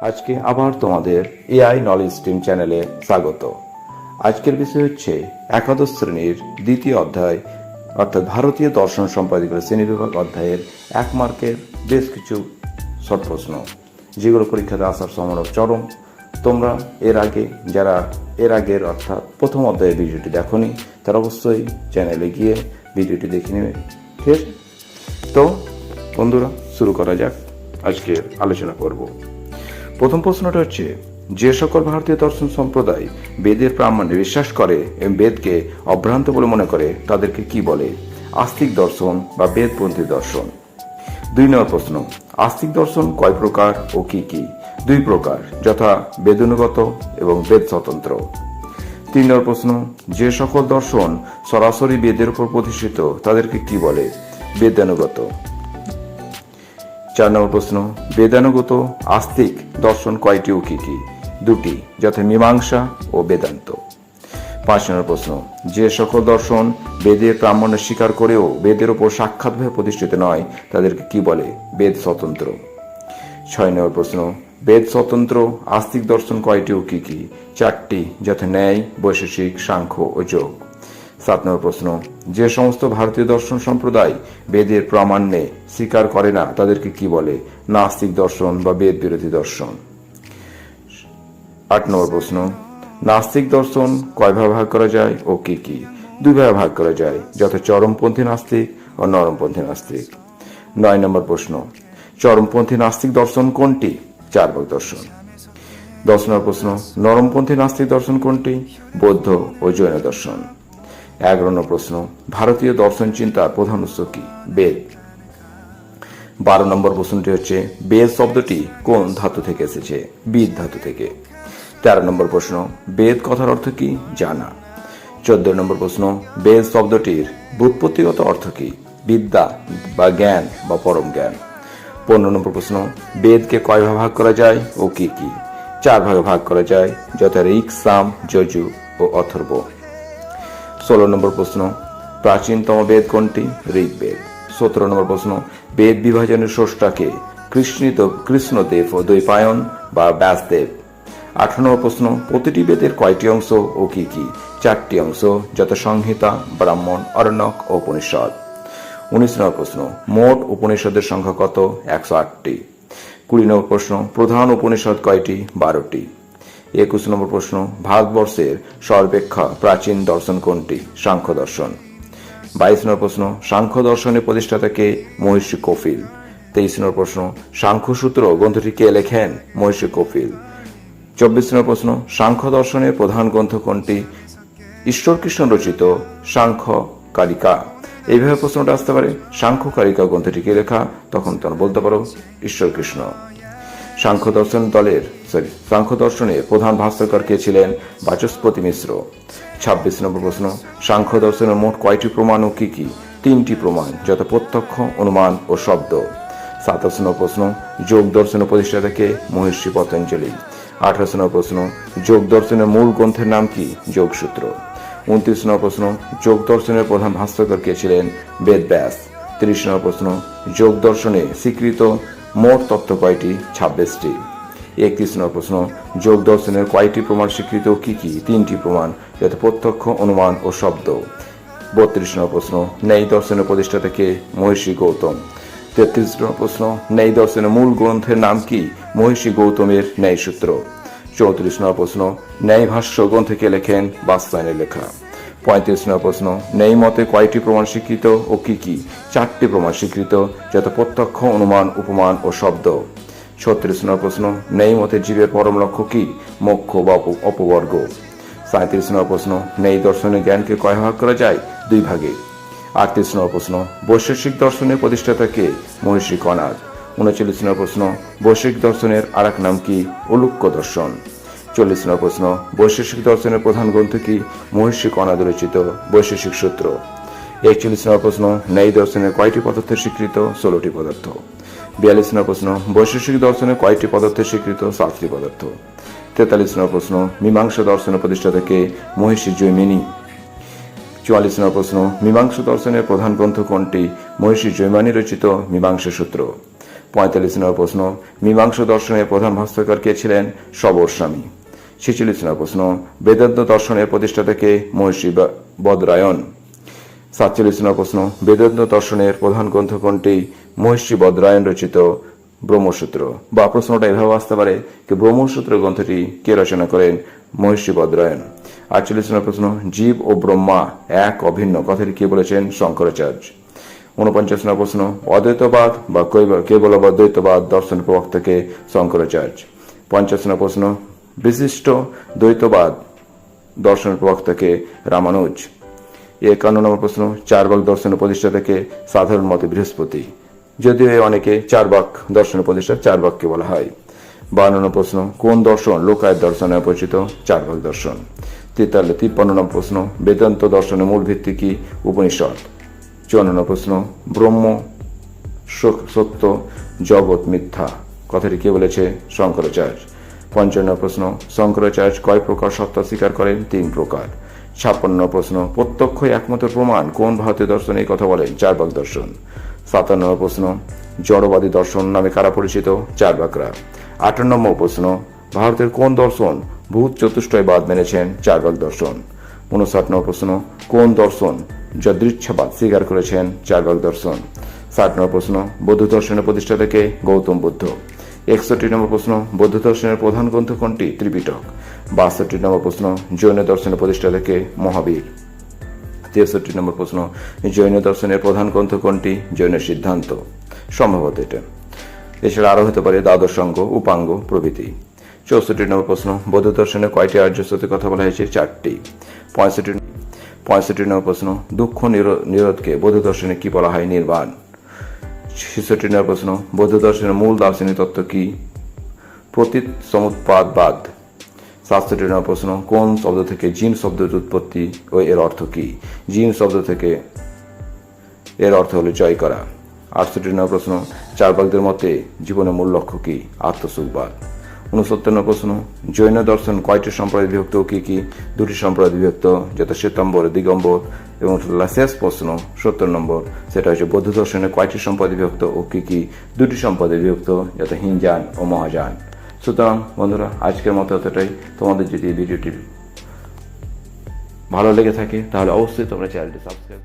আজকে আবার তোমাদের এআই নলেজ স্ট্রিম চ্যানেলে স্বাগত। আজকের বিষয় হচ্ছে একাদশ শ্রেণীর দ্বিতীয় অধ্যায় অর্থাৎ ভারতীয় দর্শন সম্পাদিত শ্রেণীবিভাগ অধ্যায়ের 1 মার্কের বেশ কিছু শর্ট প্রশ্ন, যেগুলো পরীক্ষাতে আসার সম্ভাবনা চরম। তোমরা এর আগের অর্থাৎ প্রথম অধ্যায়ের ভিডিওটি দেখোনি, তারা অবশ্যই চ্যানেলে গিয়ে ভিডিওটি দেখে নেবে। ঠিক আছে, তো বন্ধুরা শুরু করা যাক। আজকে আলোচনা করব। প্রথম প্রশ্নটা হচ্ছে, যে সকল ভারতীয় দর্শন সম্প্রদায় বেদের প্রামাণ্যে বিশ্বাস করে এবং বেদকে অভ্রান্ত বলে মনে করে তাদেরকে কি বলে? আস্তিক দর্শন বা বেদপন্থী দর্শন। 2 নম্বর প্রশ্ন, আস্তিক দর্শন কয় প্রকার ও কি কি? 2 প্রকার, যথা বেদানুগত এবং বেদ স্বতন্ত্র। 3 নম্বর প্রশ্ন, যে সকল দর্শন সরাসরি বেদের উপর প্রতিষ্ঠিত তাদেরকে কি বলে? বেদানুগত। 4 নম্বর প্রশ্ন, বেদানুগত আস্তিক দর্শন কয়টি ও কি কি? 2টি, যথা মীমাংসা ও বেদান্ত। 5 নম্বর প্রশ্ন, যে সকল দর্শন বেদের প্রামাণ্য স্বীকার করেও বেদের উপর সাক্ষাৎভাবে প্রতিষ্ঠিত নয় তাদেরকে কি বলে? বেদ স্বতন্ত্র। 6 নম্বর প্রশ্ন, বেদ স্বতন্ত্র আস্তিক দর্শন কয়টি ও কি কি? 4টি, যথা ন্যায়, বৈশেষিক, সাংখ্য ও যোগ। 7 নম্বর প্রশ্ন, যে সমস্ত ভারতীয় দর্শন সম্প্রদায় বেদের প্রামাণ্যে স্বীকার করে না তাদেরকে কি বলে? নাস্তিক দর্শন বা বেদ বিরোধী দর্শন। 8 নম্বর প্রশ্ন, নাস্তিক দর্শন কয় ভাগে ভাগ করা যায় ও কি কি? 2 ভাগে ভাগ করা যায়, যথা চরমপন্থী নাস্তিক ও নরমপন্থী নাস্তিক। 9 নম্বর প্রশ্ন, চরমপন্থী নাস্তিক দর্শন কোনটি? 4 ভাগ দর্শন। 10 নম্বর প্রশ্ন, নরমপন্থী নাস্তিক দর্শন কোনটি? বৌদ্ধ ও জৈন দর্শন। 11 নম্বর প্রশ্ন, ভারতীয় দর্শন চিন্তার প্রধান উৎস কি? বেদ। 12 নম্বর প্রশ্নটি হচ্ছে, বেদ শব্দটি কোন ধাতু থেকে এসেছে? বিদ ধাতু থেকে। 13 নম্বর প্রশ্ন, বেদ কথার অর্থ কি? জানা। 14 নম্বর প্রশ্ন, বেদ শব্দটির ব্যুৎপত্তিগত অর্থ কি? বিদ্যা বা জ্ঞান বা পরম জ্ঞান। 15 নম্বর প্রশ্ন, বেদকে কয় ভাগে ভাগ করা যায় ও কি কি? 4 ভাগে ভাগ করা যায়, যথা ঋক, সাম, যজু ও অথর্ব। 16 নম্বর প্রশ্ন, প্রাচীনতম বেদ কোনটি? ঋগ্বেদ। 17 নম্বর প্রশ্ন, বেদ বিভাজনের স্রষ্টাকে? কৃষ্ণদেব ও দ্বৈপায়ন বা ব্যাসদেব। 18 নম্বর প্রশ্ন, প্রতিটি বেদের কয়টি অংশ ও কি কি? 4টি অংশ, যথা সংহিতা, ব্রাহ্মণ, আরণ্যক ও উপনিষদ। 19 নম্বর প্রশ্ন, মোট উপনিষদের সংখ্যা কত? 108টি। 20 নম্বর প্রশ্ন, প্রধান উপনিষদ কয়টি? 12টি। 21 নম্বর প্রশ্ন, ভারতবর্ষের সর্বাপেক্ষা প্রাচীন দর্শন কোনটি? সাংখ্য দর্শন। 22 নম্বর প্রশ্ন, সাংখ্য দর্শনের প্রতিষ্ঠাতা কে? মহর্ষি কপিল। 23 নম্বর প্রশ্ন, সাংখ্যসূত্র গ্রন্থটি কে লেখেন? মহর্ষি কপিল। 24 নম্বর প্রশ্ন, সাংখ্য দর্শনের প্রধান গ্রন্থ কোনটি? ঈশ্বর কৃষ্ণ রচিত সাংখ্য কারিকা। এইভাবে প্রশ্নটা আসতে পারে, সাংখ্য কারিকা গ্রন্থটি কে লেখা? তখন তোমরা বলতে পারো ঈশ্বর কৃষ্ণ। সাংখ্য দর্শনের প্রধান ভাষ্যকার কে ছিলেন? বাচস্পতি মিশ্র। 26 নম্বর প্রশ্ন, সাংখ্য দর্শনের মোট কয়টি প্রমাণ ও কি কি? 3টি প্রমাণ, যথা প্রত্যক্ষ, অনুমান ও শব্দ। 27 নম্বর প্রশ্ন, যোগ দর্শনের প্রতিষ্ঠাতা কে? মহর্ষি পতঞ্জলি। 28 নম্বর প্রশ্ন, যোগ দর্শনের মূল গ্রন্থের নাম কি? যোগসূত্র। 29 নম্বর প্রশ্ন, যোগ দর্শনের প্রধান ভাষ্যকার কে ছিলেন? বেদব্যাস। 30 নম্বর প্রশ্ন, যোগ দর্শনে স্বীকৃত মোট তত্ত্ব কয়টি? 26টি। 31 নম্বর প্রশ্ন, যোগ দর্শনের কয়টি প্রমাণ স্বীকৃত কি কি? 3টি প্রমাণ, যথা প্রত্যক্ষ, অনুমান ও শব্দ। 32 নম্বর প্রশ্ন, ন্যায় দর্শনের প্রতিষ্ঠাতা কে? মহর্ষি গৌতম। 33 নম্বর প্রশ্ন, ন্যায় দর্শনের মূল গ্রন্থের নাম কি? মহর্ষি গৌতমের ন্যায় সূত্র। 34 নম্বর প্রশ্ন, ন্যায় ভাষ্য গ্রন্থে কে লেখেন? বাৎসায়নের লেখা। 35 নম্বর প্রশ্ন, ন্যায় মতে কয়টি প্রমাণ স্বীকৃত ও কি কি? 4টি প্রমাণ স্বীকৃত, যথা প্রত্যক্ষ, অনুমান, উপমান ও শব্দ। 36 নম্বর প্রশ্ন, ন্যায় মতে জীবের পরম লক্ষ্য কি? মোক্ষ বা অপবর্গ। 37 নম্বর প্রশ্ন, ন্যায় দর্শনের জ্ঞানকে কয় ভাগ করা যায়? 2 ভাগে। 38 নম্বর প্রশ্ন, বৈশেষিক দর্শনের প্রতিষ্ঠাতা কে? মহর্ষি কণাদ। 39 নম্বর প্রশ্ন, বৈশেষিক দর্শনের আরেক নাম কি? অলুক্য দর্শন। 40 নম্বর প্রশ্ন, বৈশেষিক দর্শনের প্রধান গ্রন্থ কি? মহর্ষি কণাদ রচিত বৈশেষিক সূত্র। 41 নম্বর প্রশ্ন, ন্যায় দর্শনের কয়টি পদার্থের স্বীকৃত? 16টি পদার্থ। 42 নম্বর প্রশ্ন, বৈশেষিক দর্শনের কয়টি পদার্থের স্বীকৃত? 7টি পদার্থ। 43 নম্বর প্রশ্ন, মীমাংসা দর্শনের প্রতিষ্ঠাতা কে? মহর্ষি জৈমিনী। 44 নম্বর প্রশ্ন, মীমাংসা দর্শনের প্রধান গ্রন্থ কোনটি? মহর্ষি জৈমিনী রচিত মীমাংসা সূত্র। 45 নম্বর প্রশ্ন, মীমাংসা দর্শনের প্রধান ভাষ্যকার কে ছিলেন? শবর স্বামী। 46 নম্বর প্রশ্ন, বেদান্ত দর্শনের প্রতিষ্ঠাতা কে? মহর্ষি বদরায়ণ। 47 নম্বর প্রশ্ন, বেদান্ত দর্শনের প্রধান গ্রন্থ কোনটি? মহর্ষি বদরায়ণ রচিত ব্রহ্মসূত্র। বা প্রশ্নটা এভাবে আসতে পারে যে ব্রহ্মসূত্র গ্রন্থটি কে রচনা করেন? মহর্ষি বদরায়ণ। 48 নম্বর প্রশ্ন, জীব ও ব্রহ্মা এক অভিন্ন, কথাটি কে বলেছেন? শঙ্করাচার্য। 49 নম্বর প্রশ্ন, অদ্বৈতবাদ বা কেবল অদ্বৈতবাদ দর্শন প্রবক্তা কে? শঙ্করাচার্য। 50 নম্বর প্রশ্ন, বিশিষ্ট দ্বৈতবাদ দর্শন প্রবক্তা কে? রামানুজ। 51 নম্বর প্রশ্ন, চারবাক দর্শনের প্রতিষ্ঠাতা কে? সাধারণ মতে বৃহস্পতি, যদিও অনেকে চারবাক দর্শনের প্রতিষ্ঠাতা চারবাককে বলা হয়। 52 নম্বর প্রশ্ন, কোন দর্শন লোকায়ত দর্শন নামে পরিচিত? চারবাক দর্শন। 53 নম্বর প্রশ্ন, বেদান্ত দর্শনের মূল ভিত্তি কি? উপনিষদ। 54 নম্বর প্রশ্ন, ব্রহ্ম সত্য, জগৎ মিথ্যা, কথাটি কে বলেছে? শঙ্করাচার্য। 55 নম্বর প্রশ্ন, শঙ্করাচার্য কয় প্রকার সত্তা স্বীকার করেন? 3 প্রকার। 56 নম্বর প্রশ্ন, প্রত্যক্ষ একমাত্র প্রমাণ কোন ভারতীয় দর্শন এই কথা বলেন? চারবাক দর্শন। 57 নম্বর প্রশ্ন, জড়বাদী দর্শন নামে কারা পরিচিত? চারবাকরা। 58 নম্বর প্রশ্ন, ভারতের কোন দর্শন ভূত চতুষ্টয়বাদ মেনেছেন? চারবাক দর্শন। 59 নম্বর প্রশ্ন, কোন দর্শন যদৃচ্ছাবাদ স্বীকার করেছেন? চারবাক দর্শন। 60 নম্বর প্রশ্ন, বৌদ্ধ দর্শনের প্রতিষ্ঠাতা কে? গৌতম বুদ্ধ। 61 নম্বর প্রশ্ন, বৌদ্ধ দর্শনের প্রধান গ্রন্থ কোনটি? ত্রিপিটক। 62 নম্বর প্রশ্ন, জৈন দর্শনের প্রতিষ্ঠাতা কে? মহাবীর। 63 নম্বর প্রশ্ন, জৈন দর্শনের প্রধান গ্রন্থ কোনটি? জৈন সিদ্ধান্ত, সম্ভবত এটা। এছাড়া আরো হতে পারে দ্বাদশ অঙ্গ, উপাঙ্গ প্রভৃতি। 64 নম্বর প্রশ্ন, বৌদ্ধ দর্শনে কয়টি আর্য সত্যের কথা বলা হয়েছে? 4টি। 65 নম্বর প্রশ্ন, দুঃখ নিরোধকে বৌদ্ধ দর্শনে কি বলা হয়? নির্বাণ। 66 নম্বর প্রশ্ন, বৌদ্ধ দর্শনের মূল দার্শনিক তত্ত্ব কি? প্রতীত সমুৎপাদবাদ। 67 নম্বর প্রশ্ন, কোন শব্দ থেকে জিন শব্দের উৎপত্তি ও এর অর্থ কি? জিন শব্দ থেকে এর অর্থ হলো জয় করা। 68 নম্বর প্রশ্ন, চারবাকদের মতে জীবনের মূল লক্ষ্য কি? আত্মসুখবাদ। 69 নম্বর প্রশ্ন, জৈন দর্শন কয়টি সম্প্রদায় বিভক্ত ও কি কি? 2টি সম্প্রদায় বিভক্ত, যথা শ্বেতাম্বর, দিগম্বর। এবং শেষ প্রশ্ন 70 নম্বর, সেটা হচ্ছে বৌদ্ধ দর্শনে কয়টি সম্প্রদায় বিভক্ত ও কি কি? 2টি সম্প্রদায় বিভক্ত, যথা হিনযান ও মহাযান। সুতরাং বন্ধুরা, আজকের মতো এতটাই। তোমাদের যদি এই ভিডিওটি ভালো লেগে থাকে তাহলে অবশ্যই তোমরা চ্যানেলটি সাবস্ক্রাইব